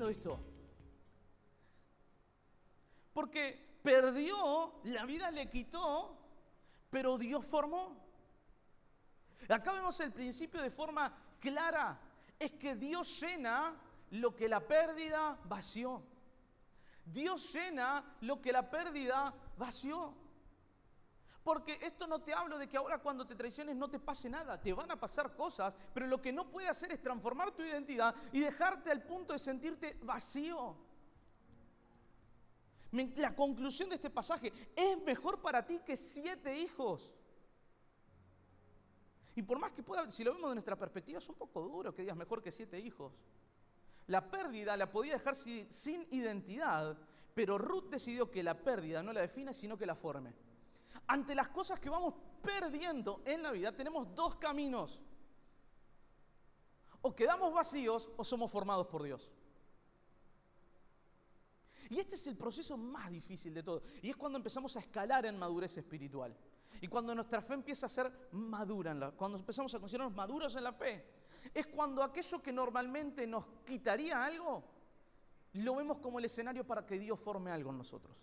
tremendo esto. Porque perdió, la vida le quitó, pero Dios formó. Acá vemos el principio de forma clara. Es que Dios llena lo que la pérdida vació. Dios llena lo que la pérdida vació. Porque esto no te hablo de que ahora cuando te traiciones no te pase nada. Te van a pasar cosas, pero lo que no puede hacer es transformar tu identidad y dejarte al punto de sentirte vacío. La conclusión de este pasaje: es mejor para ti que 7 hijos. Y por más que pueda, si lo vemos de nuestra perspectiva, es un poco duro que digas mejor que 7 hijos. La pérdida la podía dejar sin identidad, pero Ruth decidió que la pérdida no la define, sino que la forme. Ante las cosas que vamos perdiendo en la vida, tenemos 2 caminos. O quedamos vacíos o somos formados por Dios. Y este es el proceso más difícil de todo. Y es cuando empezamos a escalar en madurez espiritual. Y cuando nuestra fe empieza a ser madura, cuando empezamos a considerarnos maduros en la fe, es cuando aquello que normalmente nos quitaría algo, lo vemos como el escenario para que Dios forme algo en nosotros.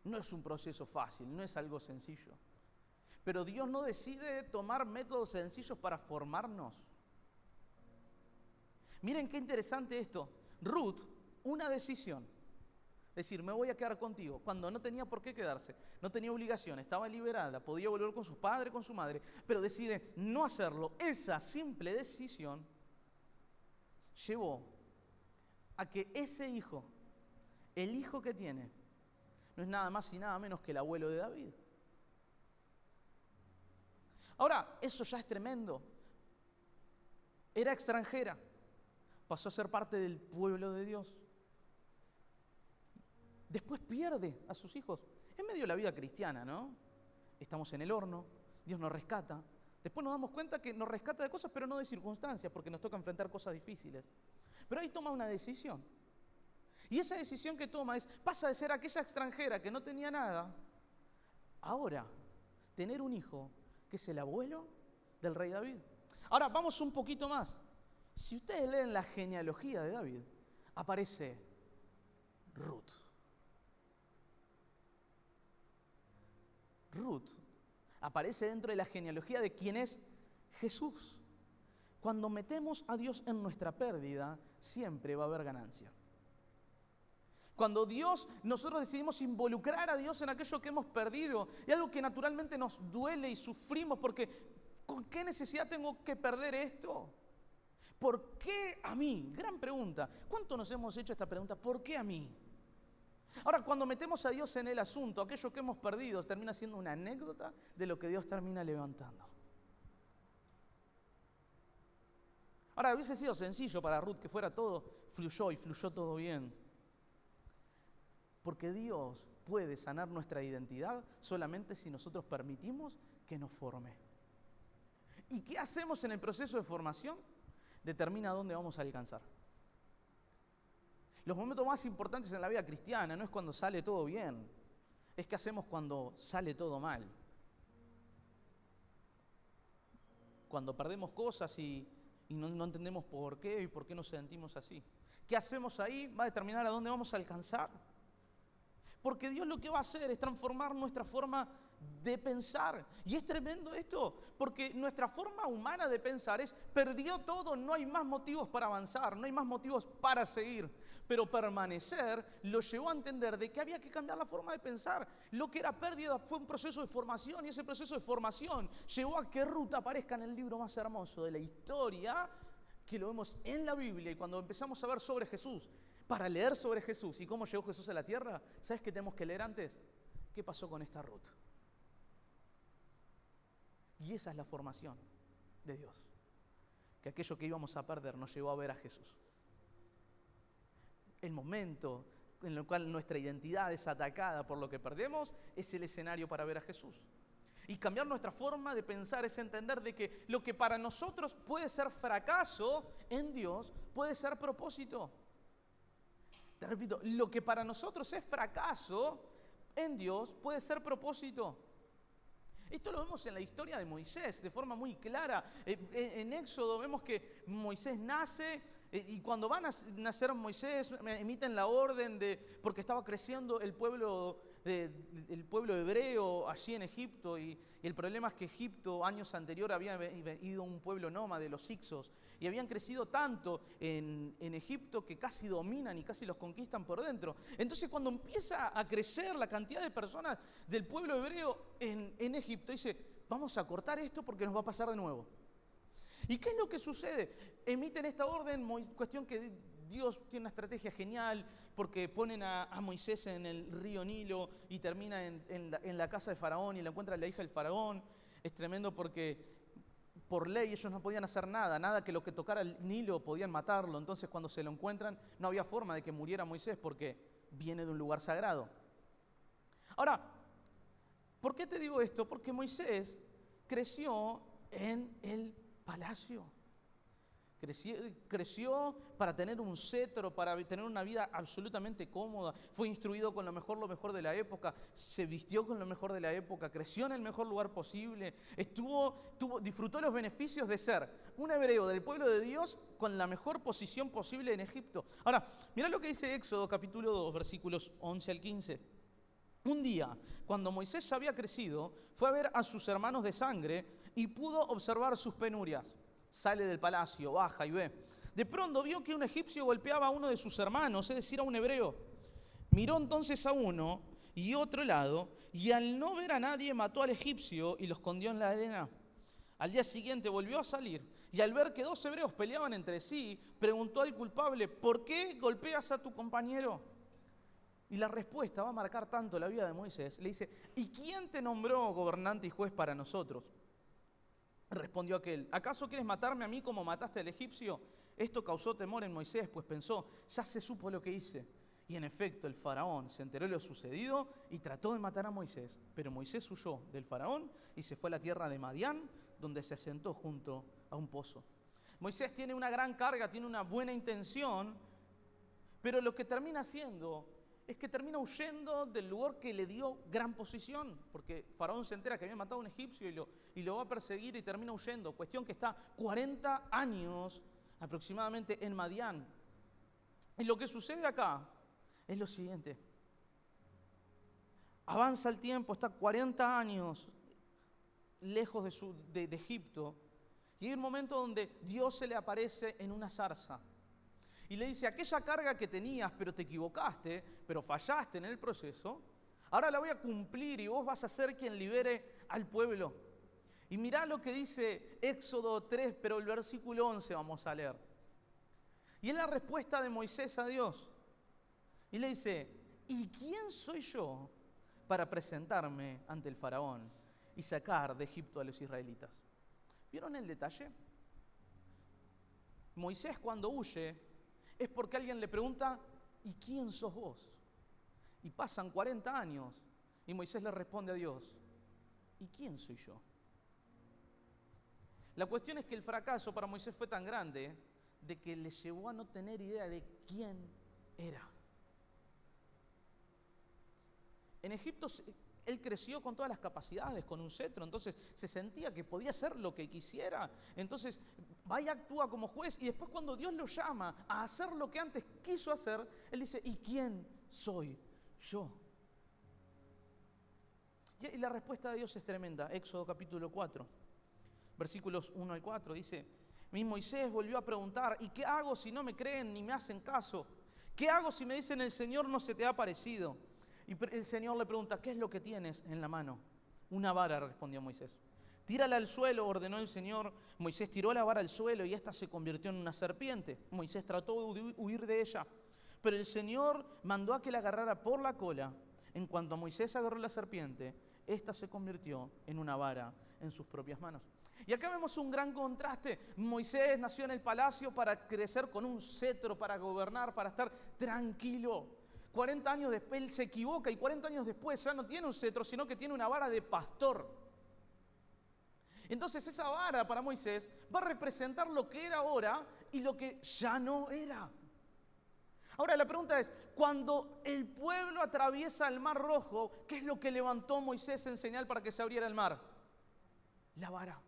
No es un proceso fácil, no es algo sencillo. Pero Dios no decide tomar métodos sencillos para formarnos. Miren qué interesante esto. Ruth, una decisión. Decir, me voy a quedar contigo, cuando no tenía por qué quedarse, no tenía obligación, estaba liberada, podía volver con su padre, con su madre, pero decide no hacerlo. Esa simple decisión llevó a que ese hijo, el hijo que tiene, no es nada más y nada menos que el abuelo de David. Ahora, eso ya es tremendo. Era extranjera, pasó a ser parte del pueblo de Dios. Después pierde a sus hijos. Es medio la vida cristiana, ¿no? Estamos en el horno, Dios nos rescata. Después nos damos cuenta que nos rescata de cosas, pero no de circunstancias, porque nos toca enfrentar cosas difíciles. Pero ahí toma una decisión. Y esa decisión que toma pasa de ser aquella extranjera que no tenía nada, ahora tener un hijo que es el abuelo del rey David. Ahora vamos un poquito más. Si ustedes leen la genealogía de David, aparece Ruth. Ruth aparece dentro de la genealogía de quién es Jesús. Cuando metemos a Dios en nuestra pérdida, siempre va a haber ganancia. Cuando nosotros decidimos involucrar a Dios en aquello que hemos perdido, y algo que naturalmente nos duele y sufrimos, porque ¿con qué necesidad tengo que perder esto? ¿Por qué a mí? Gran pregunta. ¿Cuánto nos hemos hecho esta pregunta? ¿Por qué a mí? Ahora, cuando metemos a Dios en el asunto, aquello que hemos perdido termina siendo una anécdota de lo que Dios termina levantando. Ahora, hubiese sido sencillo para Ruth que fuera todo, fluyó y fluyó todo bien. Porque Dios puede sanar nuestra identidad solamente si nosotros permitimos que nos forme. ¿Y qué hacemos en el proceso de formación? Determina dónde vamos a alcanzar. Los momentos más importantes en la vida cristiana no es cuando sale todo bien, es qué hacemos cuando sale todo mal. Cuando perdemos cosas y no entendemos por qué y por qué nos sentimos así. ¿Qué hacemos ahí? Va a determinar a dónde vamos a alcanzar. Porque Dios lo que va a hacer es transformar nuestra forma de pensar. Y es tremendo esto, porque nuestra forma humana de pensar perdió todo, no hay más motivos para avanzar, no hay más motivos para seguir. Pero permanecer lo llevó a entender de que había que cambiar la forma de pensar. Lo que era pérdida fue un proceso de formación, y ese proceso de formación llevó a que Ruth aparezca en el libro más hermoso de la historia, que lo vemos en la Biblia. Y cuando empezamos a ver sobre Jesús, para leer sobre Jesús y cómo llegó Jesús a la tierra, ¿sabes qué tenemos que leer antes? ¿Qué pasó con esta Ruth? Y esa es la formación de Dios. Que aquello que íbamos a perder nos llevó a ver a Jesús. El momento en el cual nuestra identidad es atacada por lo que perdemos es el escenario para ver a Jesús. Y cambiar nuestra forma de pensar es entender de que lo que para nosotros puede ser fracaso en Dios puede ser propósito. Te repito, lo que para nosotros es fracaso en Dios puede ser propósito. Esto lo vemos en la historia de Moisés de forma muy clara. En Éxodo vemos que Moisés nace Y cuando van a nacer Moisés, emiten la orden porque estaba creciendo el pueblo hebreo allí en Egipto, y el problema es que Egipto años anterior había ido un pueblo nómade, los hicsos, y habían crecido tanto en Egipto que casi dominan y casi los conquistan por dentro. Entonces cuando empieza a crecer la cantidad de personas del pueblo hebreo en Egipto, dice, vamos a cortar esto porque nos va a pasar de nuevo. ¿Y qué es lo que sucede? Emiten esta orden, cuestión que Dios tiene una estrategia genial, porque ponen a Moisés en el río Nilo y termina en la casa de Faraón y la encuentra la hija del Faraón. Es tremendo porque por ley ellos no podían hacer nada que lo que tocara el Nilo podían matarlo. Entonces cuando se lo encuentran no había forma de que muriera Moisés porque viene de un lugar sagrado. Ahora, ¿por qué te digo esto? Porque Moisés creció en el palacio. Creció para tener un cetro, para tener una vida absolutamente cómoda. Fue instruido con lo mejor de la época. Se vistió con lo mejor de la época. Creció en el mejor lugar posible. Disfrutó los beneficios de ser un hebreo del pueblo de Dios con la mejor posición posible en Egipto. Ahora, mirá lo que dice Éxodo capítulo 2, versículos 11 al 15. Un día, cuando Moisés ya había crecido, fue a ver a sus hermanos de sangre y pudo observar sus penurias. Sale del palacio, baja y ve. De pronto vio que un egipcio golpeaba a uno de sus hermanos, es decir, a un hebreo. Miró entonces a uno y otro lado, y al no ver a nadie mató al egipcio y lo escondió en la arena. Al día siguiente volvió a salir, y al ver que dos hebreos peleaban entre sí, preguntó al culpable, ¿por qué golpeas a tu compañero? Y la respuesta va a marcar tanto la vida de Moisés. Le dice, ¿y quién te nombró gobernante y juez para nosotros? Respondió aquel, ¿acaso quieres matarme a mí como mataste al egipcio? Esto causó temor en Moisés, pues pensó, ya se supo lo que hice. Y en efecto el faraón se enteró de lo sucedido y trató de matar a Moisés. Pero Moisés huyó del faraón y se fue a la tierra de Madián, donde se asentó junto a un pozo. Moisés tiene una gran carga, tiene una buena intención, pero lo que termina haciendo es que termina huyendo del lugar que le dio gran posición, porque Faraón se entera que había matado a un egipcio y lo va a perseguir y termina huyendo. Cuestión que está 40 años aproximadamente en Madián. Y lo que sucede acá es lo siguiente. Avanza el tiempo, está 40 años lejos de Egipto, y hay un momento donde Dios se le aparece en una zarza. Y le dice, aquella carga que tenías, pero te equivocaste, pero fallaste en el proceso, ahora la voy a cumplir y vos vas a ser quien libere al pueblo. Y mirá lo que dice Éxodo 3, pero el versículo 11 vamos a leer. Y es la respuesta de Moisés a Dios. Y le dice, ¿y quién soy yo para presentarme ante el faraón y sacar de Egipto a los israelitas? ¿Vieron el detalle? Moisés cuando huye es porque alguien le pregunta, ¿y quién sos vos? Y pasan 40 años y Moisés le responde a Dios, ¿y quién soy yo? La cuestión es que el fracaso para Moisés fue tan grande de que le llevó a no tener idea de quién era. En Egipto él creció con todas las capacidades, con un cetro, entonces se sentía que podía hacer lo que quisiera. Entonces va y actúa como juez, y después cuando Dios lo llama a hacer lo que antes quiso hacer, él dice, ¿y quién soy yo? Y la respuesta de Dios es tremenda. Éxodo capítulo 4, versículos 1 al 4, dice, mi Moisés volvió a preguntar, ¿y qué hago si no me creen ni me hacen caso? ¿Qué hago si me dicen el Señor no se te ha parecido? Y el Señor le pregunta, ¿qué es lo que tienes en la mano? Una vara, respondió Moisés. Tírala al suelo, ordenó el Señor. Moisés tiró la vara al suelo y ésta se convirtió en una serpiente. Moisés trató de huir de ella, pero el Señor mandó a que la agarrara por la cola. En cuanto Moisés agarró la serpiente, ésta se convirtió en una vara en sus propias manos. Y acá vemos un gran contraste. Moisés nació en el palacio para crecer con un cetro, para gobernar, para estar tranquilo. 40 años después él se equivoca y 40 años después ya no tiene un cetro, sino que tiene una vara de pastor. Entonces esa vara para Moisés va a representar lo que era ahora y lo que ya no era. Ahora la pregunta es, cuando el pueblo atraviesa el Mar Rojo, ¿qué es lo que levantó Moisés en señal para que se abriera el mar? La vara.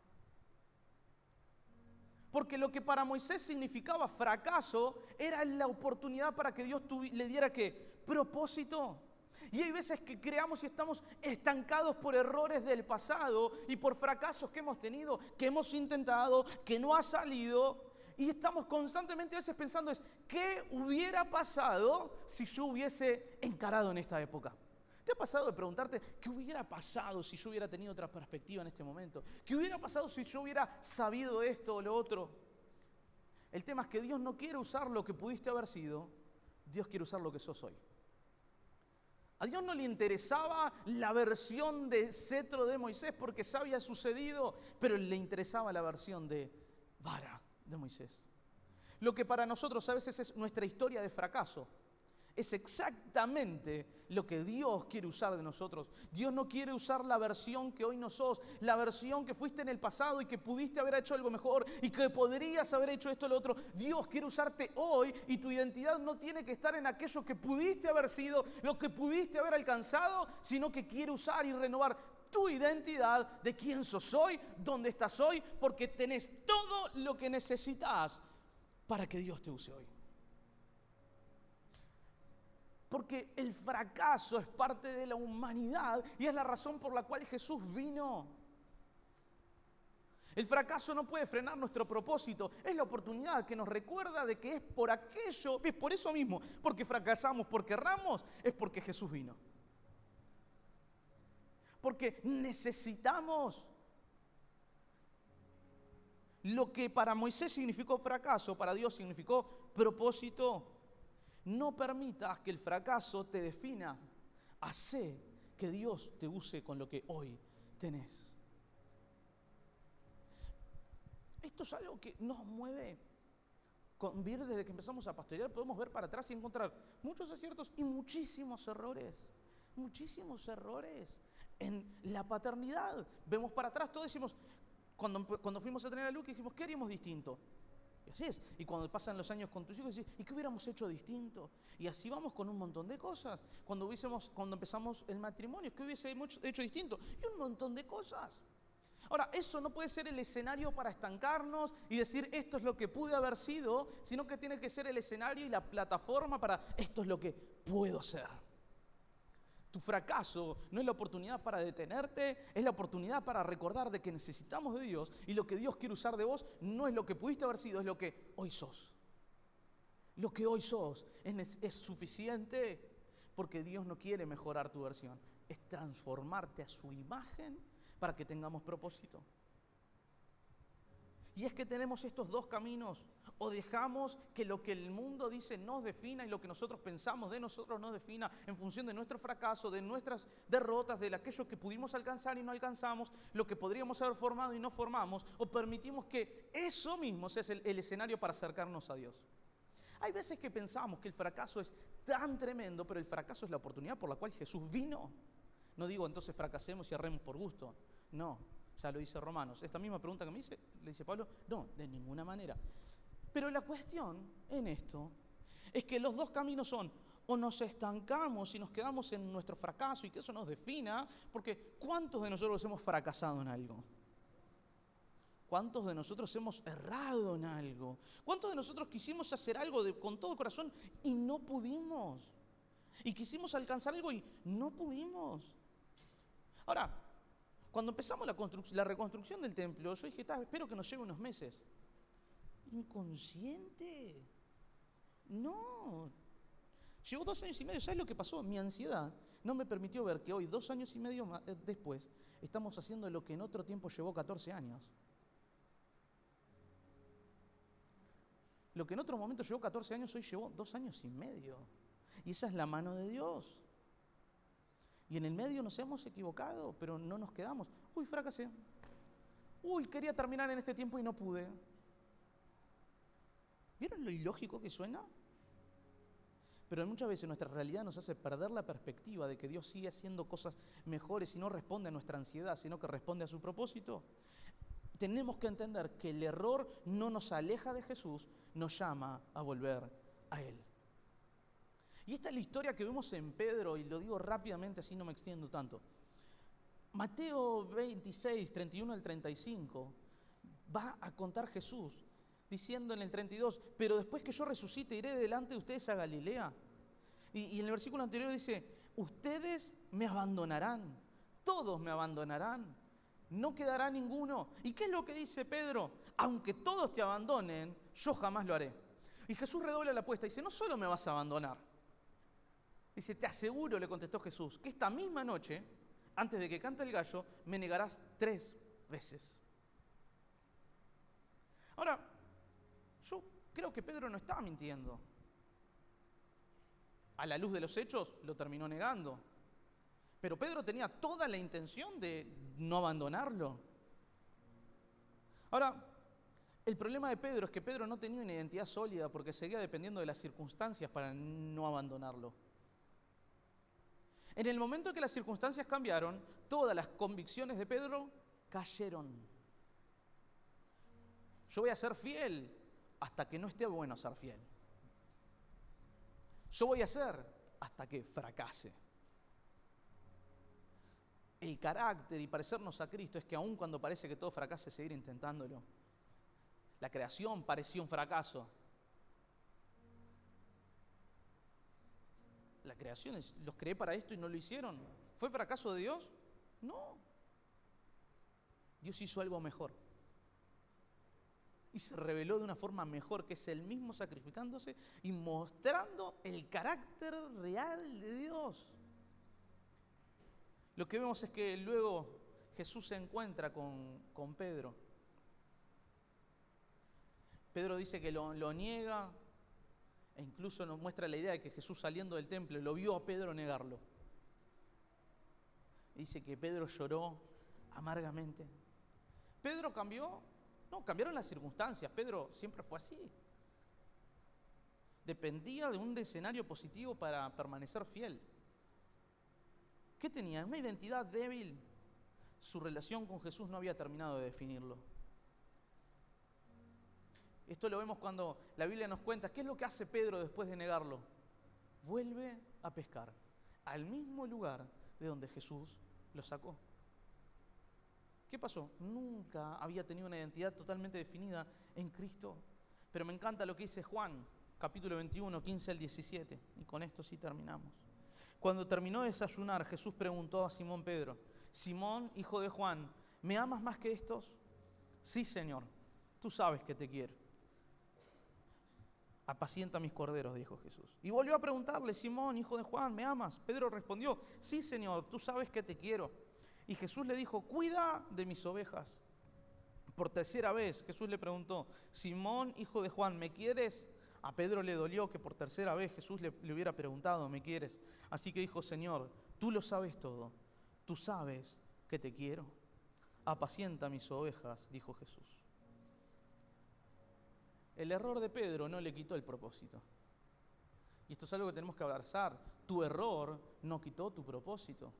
Porque lo que para Moisés significaba fracaso era la oportunidad para que Dios le diera ¿qué? Propósito. Y hay veces que creamos y estamos estancados por errores del pasado y por fracasos que hemos tenido, que hemos intentado, que no ha salido. Y estamos constantemente a veces pensando ¿qué hubiera pasado si yo hubiese encarado en esta época? ¿Te ha pasado de preguntarte qué hubiera pasado si yo hubiera tenido otra perspectiva en este momento? ¿Qué hubiera pasado si yo hubiera sabido esto o lo otro? El tema es que Dios no quiere usar lo que pudiste haber sido, Dios quiere usar lo que sos hoy. A Dios no le interesaba la versión de cetro de Moisés porque ya había sucedido, pero le interesaba la versión de vara de Moisés. Lo que para nosotros a veces es nuestra historia de fracaso, es exactamente lo que Dios quiere usar de nosotros. Dios no quiere usar la versión que hoy no sos, la versión que fuiste en el pasado y que pudiste haber hecho algo mejor y que podrías haber hecho esto o lo otro. Dios quiere usarte hoy y tu identidad no tiene que estar en aquello que pudiste haber sido, lo que pudiste haber alcanzado, sino que quiere usar y renovar tu identidad de quién sos hoy, dónde estás hoy, porque tenés todo lo que necesitas para que Dios te use hoy. Porque el fracaso es parte de la humanidad y es la razón por la cual Jesús vino. El fracaso no puede frenar nuestro propósito. Es la oportunidad que nos recuerda de que es por aquello, es por eso mismo, porque fracasamos, porque erramos, es porque Jesús vino. Porque necesitamos. Lo que para Moisés significó fracaso, para Dios significó propósito. No permitas que el fracaso te defina. Hacé que Dios te use con lo que hoy tenés. Esto es algo que nos mueve. Con Vir, desde que empezamos a pastorear, podemos ver para atrás y encontrar muchos aciertos y muchísimos errores. Muchísimos errores. En la paternidad, vemos para atrás, todos decimos, cuando fuimos a tener a Luke, dijimos, ¿qué haríamos distinto? Y así es. Y cuando pasan los años con tus hijos, decís, ¿y qué hubiéramos hecho distinto? Y así vamos con un montón de cosas. Cuando empezamos el matrimonio, ¿qué hubiésemos hecho distinto? Y un montón de cosas. Ahora, eso no puede ser el escenario para estancarnos y decir, esto es lo que pude haber sido, sino que tiene que ser el escenario y la plataforma para, esto es lo que puedo ser. Tu fracaso no es la oportunidad para detenerte, es la oportunidad para recordar de que necesitamos de Dios y lo que Dios quiere usar de vos no es lo que pudiste haber sido, es lo que hoy sos. Lo que hoy sos es suficiente porque Dios no quiere mejorar tu versión, es transformarte a su imagen para que tengamos propósito. Y es que tenemos estos dos caminos. O dejamos que lo que el mundo dice nos defina y lo que nosotros pensamos de nosotros nos defina en función de nuestro fracaso, de nuestras derrotas, de aquello que pudimos alcanzar y no alcanzamos, lo que podríamos haber formado y no formamos, o permitimos que eso mismo sea el escenario para acercarnos a Dios. Hay veces que pensamos que el fracaso es tan tremendo, pero el fracaso es la oportunidad por la cual Jesús vino. No digo entonces fracasemos y erremos por gusto. No, ya lo dice Romanos. Esta misma pregunta que me dice, le dice Pablo, no, de ninguna manera. Pero la cuestión en esto es que los dos caminos son o nos estancamos y nos quedamos en nuestro fracaso y que eso nos defina, porque ¿cuántos de nosotros hemos fracasado en algo? ¿Cuántos de nosotros hemos errado en algo? ¿Cuántos de nosotros quisimos hacer algo con todo corazón y no pudimos? Y quisimos alcanzar algo y no pudimos. Ahora, cuando empezamos la reconstrucción del templo, yo dije, espero que nos lleve unos meses. ¿Inconsciente? No. Llevo 2 años y medio. ¿Sabes lo que pasó? Mi ansiedad no me permitió ver que hoy, 2 años y medio después, estamos haciendo lo que en otro tiempo llevó 14 años. Lo que en otro momento llevó 14 años, hoy llevó 2 años y medio. Y esa es la mano de Dios. Y en el medio nos hemos equivocado, pero no nos quedamos. Uy, fracasé. Uy, quería terminar en este tiempo y no pude. ¿Vieron lo ilógico que suena? Pero muchas veces nuestra realidad nos hace perder la perspectiva de que Dios sigue haciendo cosas mejores y no responde a nuestra ansiedad, sino que responde a su propósito. Tenemos que entender que el error no nos aleja de Jesús, nos llama a volver a Él. Y esta es la historia que vemos en Pedro, y lo digo rápidamente, así no me extiendo tanto. Mateo 26, 31 al 35, va a contar Jesús diciendo en el 32, pero después que yo resucite iré delante de ustedes a Galilea. Y en el versículo anterior dice, ustedes me abandonarán, todos me abandonarán, no quedará ninguno. ¿Y qué es lo que dice Pedro? Aunque todos te abandonen, yo jamás lo haré. Y Jesús redobla la apuesta y dice, no solo me vas a abandonar. Dice, te aseguro, le contestó Jesús, que esta misma noche, antes de que cante el gallo, me negarás 3 veces. Ahora, yo creo que Pedro no estaba mintiendo. A la luz de los hechos lo terminó negando. Pero Pedro tenía toda la intención de no abandonarlo. Ahora, el problema de Pedro es que Pedro no tenía una identidad sólida porque seguía dependiendo de las circunstancias para no abandonarlo. En el momento que las circunstancias cambiaron, todas las convicciones de Pedro cayeron. Yo voy a ser fiel hasta que no esté bueno ser fiel. Yo voy a hacer hasta que fracase. El carácter y parecernos a Cristo es que aun cuando parece que todo fracase, seguir intentándolo. La creación parecía un fracaso. La creación, los creé para esto y no lo hicieron. ¿Fue fracaso de Dios? No. Dios hizo algo mejor. Y se reveló de una forma mejor, que es Él mismo sacrificándose y mostrando el carácter real de Dios. Lo que vemos es que luego Jesús se encuentra con Pedro. Pedro dice que lo niega e incluso nos muestra la idea de que Jesús saliendo del templo lo vio a Pedro negarlo. Dice que Pedro lloró amargamente. ¿Pedro cambió? No, cambiaron las circunstancias. Pedro siempre fue así. Dependía de un escenario positivo para permanecer fiel. ¿Qué tenía? Una identidad débil. Su relación con Jesús no había terminado de definirlo. Esto lo vemos cuando la Biblia nos cuenta qué es lo que hace Pedro después de negarlo. Vuelve a pescar al mismo lugar de donde Jesús lo sacó. ¿Qué pasó? Nunca había tenido una identidad totalmente definida en Cristo. Pero me encanta lo que dice Juan, capítulo 21, 15 al 17. Y con esto sí terminamos. Cuando terminó de desayunar, Jesús preguntó a Simón Pedro, Simón, hijo de Juan, ¿me amas más que estos? Sí, Señor, tú sabes que te quiero. Apacienta mis corderos, dijo Jesús. Y volvió a preguntarle, Simón, hijo de Juan, ¿me amas? Pedro respondió, sí, Señor, tú sabes que te quiero. Y Jesús le dijo, cuida de mis ovejas. Por tercera vez Jesús le preguntó, Simón, hijo de Juan, ¿me quieres? A Pedro le dolió que por tercera vez Jesús le hubiera preguntado, ¿me quieres? Así que dijo, Señor, tú lo sabes todo. Tú sabes que te quiero. Apacienta mis ovejas, dijo Jesús. El error de Pedro no le quitó el propósito. Y esto es algo que tenemos que abrazar. Tu error no quitó tu propósito.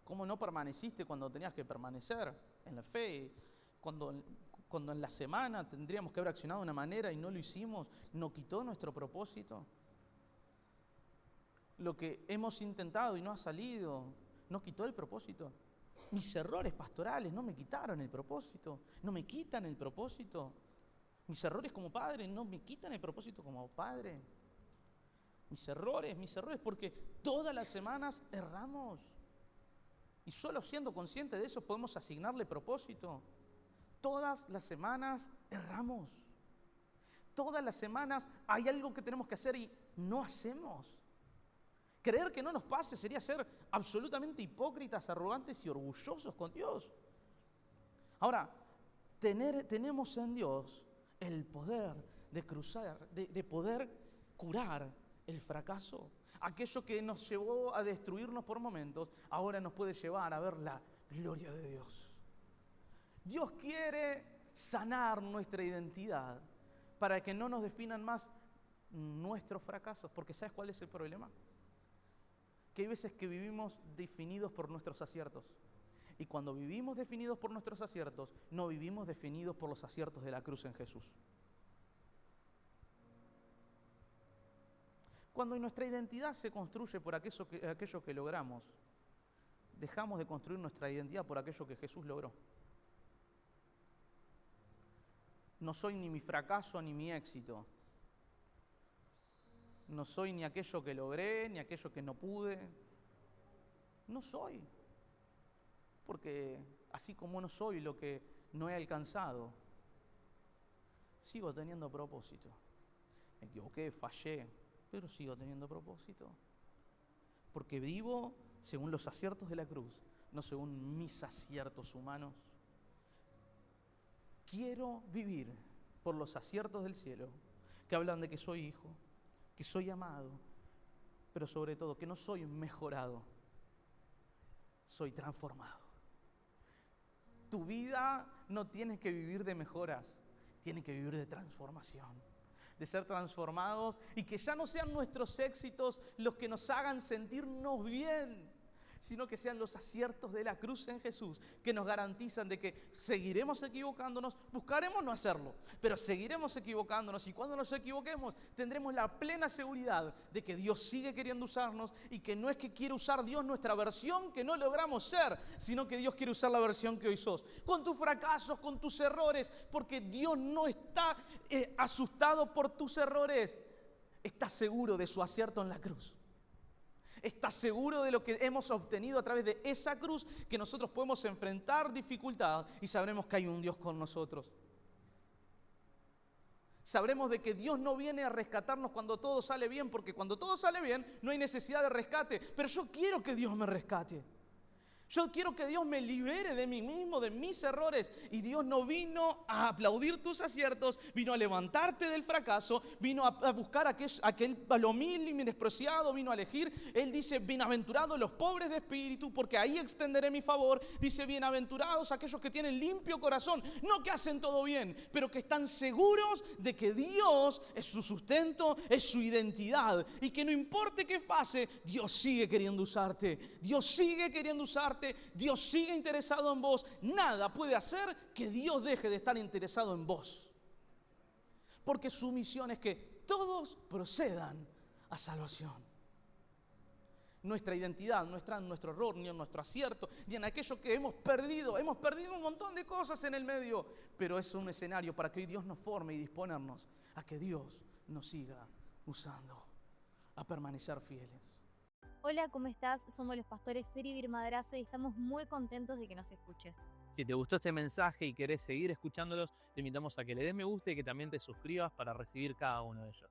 ¿Cómo no permaneciste cuando tenías que permanecer en la fe? Cuando en la semana tendríamos que haber accionado de una manera y no lo hicimos, ¿no quitó nuestro propósito? Lo que hemos intentado y no ha salido, ¿no quitó el propósito? Mis errores pastorales no me quitaron el propósito, no me quitan el propósito. Mis errores como padre no me quitan el propósito como padre. Mis errores, porque todas las semanas erramos. Y solo siendo conscientes de eso podemos asignarle propósito. Todas las semanas erramos. Todas las semanas hay algo que tenemos que hacer y no hacemos. Creer que no nos pase sería ser absolutamente hipócritas, arrogantes y orgullosos con Dios. Ahora, tenemos en Dios el poder de cruzar, de poder curar el fracaso. Aquello que nos llevó a destruirnos por momentos, ahora nos puede llevar a ver la gloria de Dios. Dios quiere sanar nuestra identidad para que no nos definan más nuestros fracasos. Porque ¿sabes cuál es el problema? Que hay veces que vivimos definidos por nuestros aciertos. Y cuando vivimos definidos por nuestros aciertos, no vivimos definidos por los aciertos de la cruz en Jesús. Cuando nuestra identidad se construye por aquello que logramos, dejamos de construir nuestra identidad por aquello que Jesús logró. No soy ni mi fracaso ni mi éxito. No soy ni aquello que logré, ni aquello que no pude. No soy. Porque así como no soy lo que no he alcanzado, sigo teniendo propósito. Me equivoqué, fallé, pero sigo teniendo propósito. Porque vivo según los aciertos de la cruz, no según mis aciertos humanos. Quiero vivir por los aciertos del cielo, que hablan de que soy hijo, que soy amado, pero sobre todo que no soy mejorado, soy transformado. Tu vida no tiene que vivir de mejoras, tiene que vivir de transformación, de ser transformados y que ya no sean nuestros éxitos los que nos hagan sentirnos bien, sino que sean los aciertos de la cruz en Jesús que nos garantizan de que seguiremos equivocándonos, buscaremos no hacerlo, pero seguiremos equivocándonos, y cuando nos equivoquemos tendremos la plena seguridad de que Dios sigue queriendo usarnos y que no es que quiere usar Dios nuestra versión que no logramos ser, sino que Dios quiere usar la versión que hoy sos, con tus fracasos, con tus errores, porque Dios no está asustado por tus errores, está seguro de su acierto en la cruz. Estás seguro de lo que hemos obtenido a través de esa cruz, que nosotros podemos enfrentar dificultad y sabremos que hay un Dios con nosotros. Sabremos de que Dios no viene a rescatarnos cuando todo sale bien, porque cuando todo sale bien no hay necesidad de rescate. Pero yo quiero que Dios me rescate. Yo quiero que Dios me libere de mí mismo, de mis errores. Y Dios no vino a aplaudir tus aciertos, vino a levantarte del fracaso, vino a buscar aquel palomil y menospreciado, vino a elegir. Él dice, bienaventurados los pobres de espíritu, porque ahí extenderé mi favor. Dice, bienaventurados aquellos que tienen limpio corazón, no que hacen todo bien, pero que están seguros de que Dios es su sustento, es su identidad. Y que no importe qué pase, Dios sigue queriendo usarte. Dios sigue queriendo usarte. Dios sigue interesado en vos. Nada puede hacer que Dios deje de estar interesado en vos. Porque su misión es que todos procedan a salvación. Nuestra identidad no está en nuestro error, ni en nuestro acierto, ni en aquello que hemos perdido. Hemos perdido un montón de cosas en el medio, pero es un escenario para que hoy Dios nos forme y disponernos a que Dios nos siga usando, a permanecer fieles. Hola, ¿cómo estás? Somos los pastores Fer y Bir Madrazo y estamos muy contentos de que nos escuches. Si te gustó este mensaje y querés seguir escuchándolos, te invitamos a que le des me gusta y que también te suscribas para recibir cada uno de ellos.